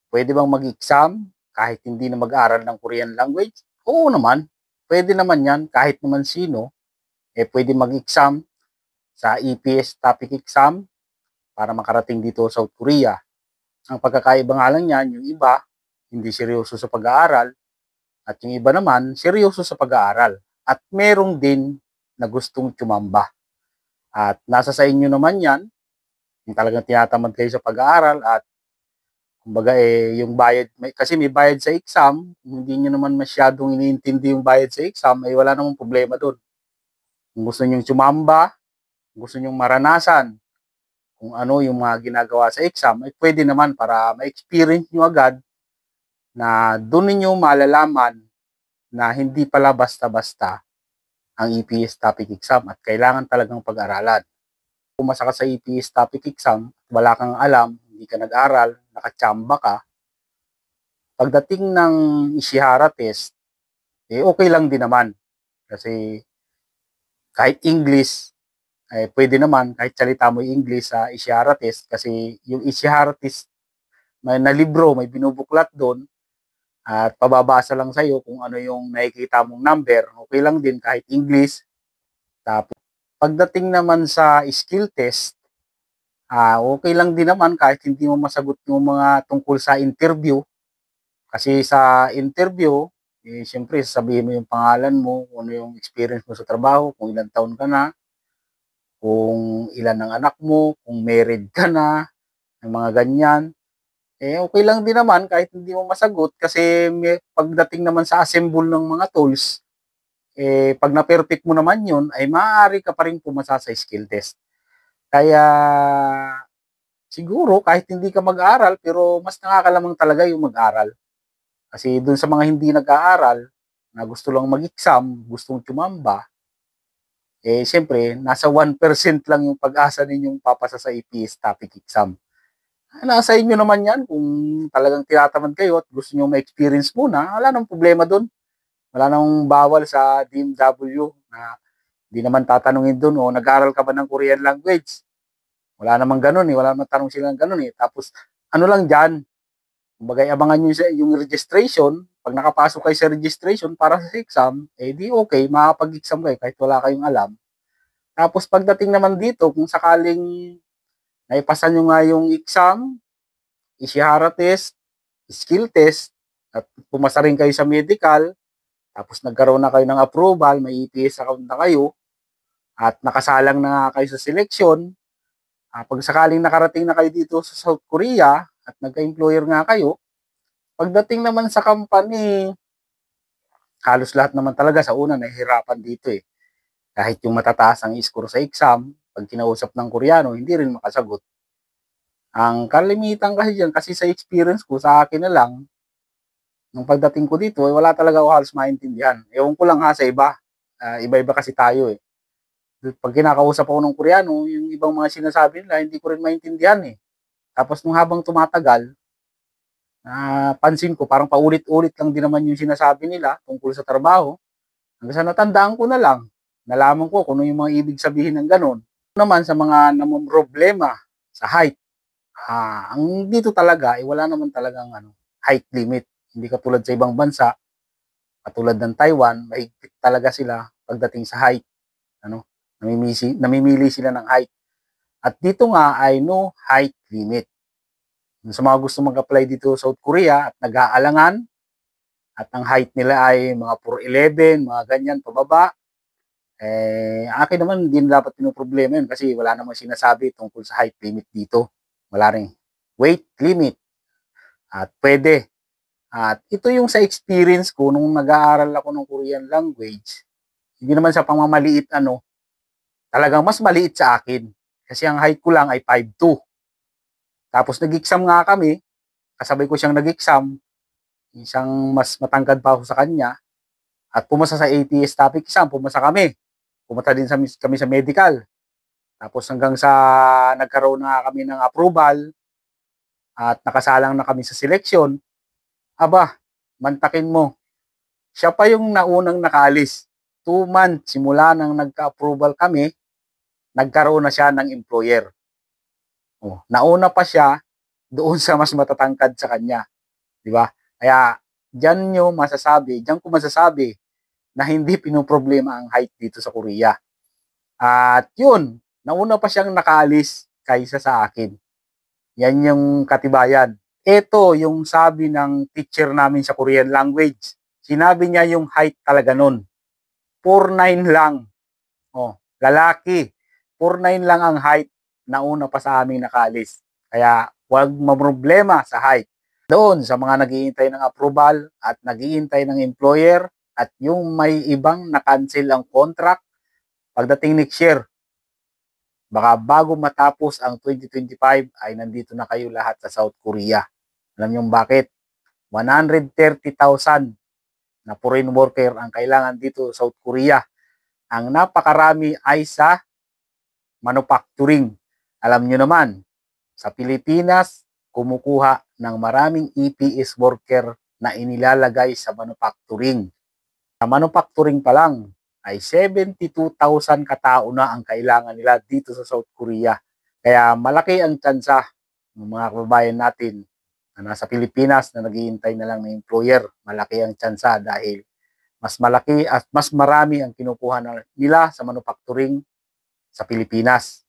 Pwede bang mag-exam kahit hindi na mag-aral ng Korean language? Oo naman. Pwede naman yan kahit naman sino. Pwede mag-exam sa EPS topic exam para makarating dito sa South Korea. Ang pagkakaiba nga lang yan, yung iba, hindi seryoso sa pag-aaral at yung iba naman, seryoso sa pag-aaral. At merong din na gustong tumamba. At nasa sa inyo naman yan, kung talagang tinatamad kayo sa pag-aaral at kumbaga yung bayad, kasi may bayad sa exam, hindi nyo naman masyadong iniintindi yung bayad sa exam, wala namang problema doon. Kung gusto nyo tumamba, gusto nyo maranasan kung ano yung mga ginagawa sa exam, pwede naman para ma-experience nyo agad na doon ninyo malalaman na hindi pala basta-basta ang EPS topic exam at kailangan talagang pag-aralan. Pumasa ka sa EPS topic exam, wala kang alam, hindi ka nag-aral, nakatsamba ka, pagdating ng Ishihara test, okay lang din naman. Kasi kahit English, pwede naman kahit salita mo yung English sa Ishihara test kasi yung Ishihara test na libro, may binubuklat doon at pababasa lang sa'yo kung ano yung nakikita mong number. Okay lang din kahit English. Tapos, pagdating naman sa skill test, okay lang din naman kahit hindi mo masagot yung mga tungkol sa interview. Kasi sa interview, siyempre sasabihin mo yung pangalan mo, kung ano yung experience mo sa trabaho, kung ilang taon ka na, kung ilan ang anak mo, kung married ka na, yung mga ganyan. Okay lang din naman kahit hindi mo masagot kasi pagdating naman sa assemble ng mga tools, pag na-perfect mo naman yun, ay maaari ka pa rin pumasa sa skill test. Kaya siguro kahit hindi ka mag-aral, pero mas nakakalamang talaga yung mag-aral. Kasi dun sa mga hindi nag-aaral, na gusto lang mag-exam, gustong tumamba, siyempre, nasa 1% lang yung pag-asa ninyong papasa sa EPS topic exam. Nasa inyo naman yan, kung talagang tinatamad kayo at gusto nyo ma-experience muna, wala nang problema dun. Wala nang bawal sa DMW na hindi naman tatanungin dun, nag-aaral ka ba ng Korean language? Wala namang ganun wala namang tanong silang ganun Tapos, ano lang dyan, kumbaga abangan nyo yung registration, pag nakapasok kayo sa registration para sa exam, di okay, makakapag-exam kayo kahit wala kayong alam. Tapos pagdating naman dito, kung sakaling naipasa nyo nga yung exam, Ishihara test, skill test, at pumasa rin kayo sa medical, tapos nagkaroon na kayo ng approval, may EPS account na kayo, at nakasalang na kayo sa selection, pag sakaling nakarating na kayo dito sa South Korea, at nagka-employer nga kayo, pagdating naman sa company, halos lahat naman talaga sa una nahihirapan dito Kahit yung matataas ang score sa exam, pag kinausap ng Koreano, hindi rin makasagot. Ang kalimitan kasi dyan, kasi sa experience ko, sa akin na lang, nung pagdating ko dito, wala talaga ako halos maintindihan. Ewan ko lang sa iba. Iba-iba kasi tayo Pag kinakausap ako ng Koreano, yung ibang mga sinasabi nila, hindi ko rin maintindihan Tapos nung habang tumatagal, pansin ko, parang paulit-ulit lang din naman yung sinasabi nila tungkol sa trabaho. Hanggang sa natandaan ko na lang, nalaman ko kung ano yung mga ibig sabihin ng ganun. Naman sa mga namumroblema sa height, ang dito talaga, wala naman talagang height limit. Hindi katulad sa ibang bansa, katulad ng Taiwan, mahigpit talaga sila pagdating sa height. Namimili sila ng height. At dito nga ay no height limit. Sa mga gusto mag-apply dito sa South Korea at nag-aalangan, at ang height nila ay mga 4'11", mga ganyan, pababa, akin naman hindi na dapat pinoproblema yun kasi wala namang sinasabi tungkol sa height limit dito. Wala rin weight limit. At pwede. At ito yung sa experience ko nung nag-aaral ako ng Korean language. Hindi naman sa pamamaliit talagang mas maliit sa akin. Kasi ang height ko lang ay 5'2". Tapos nag-exam nga kami, kasabay ko siyang nag-exam, isang mas matangkad pa ako sa kanya, at pumasa sa ATS topic exam, pumasa kami. Pumunta din kami sa medical. Tapos hanggang sa nagkaroon na kami ng approval at nakasalang na kami sa selection, mantakin mo. Siya pa yung naunang nakaalis. 2 months simula nang nagka-approval kami, nagkaroon na siya ng employer. Nauna pa siya doon sa mas matatangkad sa kanya. di ba? Kaya diyan ko masasabi na hindi pinoproblema ang height dito sa Korea. At yun, nauna pa siyang nakaalis kaysa sa akin. Yan yung katibayan. Ito yung sabi ng teacher namin sa Korean language. Sinabi niya yung height talaga nun. 4'9 lang. Oh, lalaki. 4'9 lang ang height, nauna pa sa aming nakaalis. Kaya huwag mamroblema sa height. Doon sa mga naghihintay ng approval at naghihintay ng employer at yung may ibang na-cancel ang contract pagdating next year, baka bago matapos ang 2025 ay nandito na kayo lahat sa South Korea. Alam niyo bakit? 130,000 na foreign worker ang kailangan dito sa South Korea. Ang napakarami ay sa manufacturing. Alam niyo naman, sa Pilipinas, kumukuha ng maraming EPS worker na inilalagay sa manufacturing. Sa manufacturing pa lang ay 72,000 katao na ang kailangan nila dito sa South Korea. Kaya malaki ang tsansa ng mga kababayan natin na nasa Pilipinas na naghihintay na lang ng employer. Malaki ang tsansa dahil mas malaki at mas marami ang kinukuha nila sa manufacturing sa Pilipinas.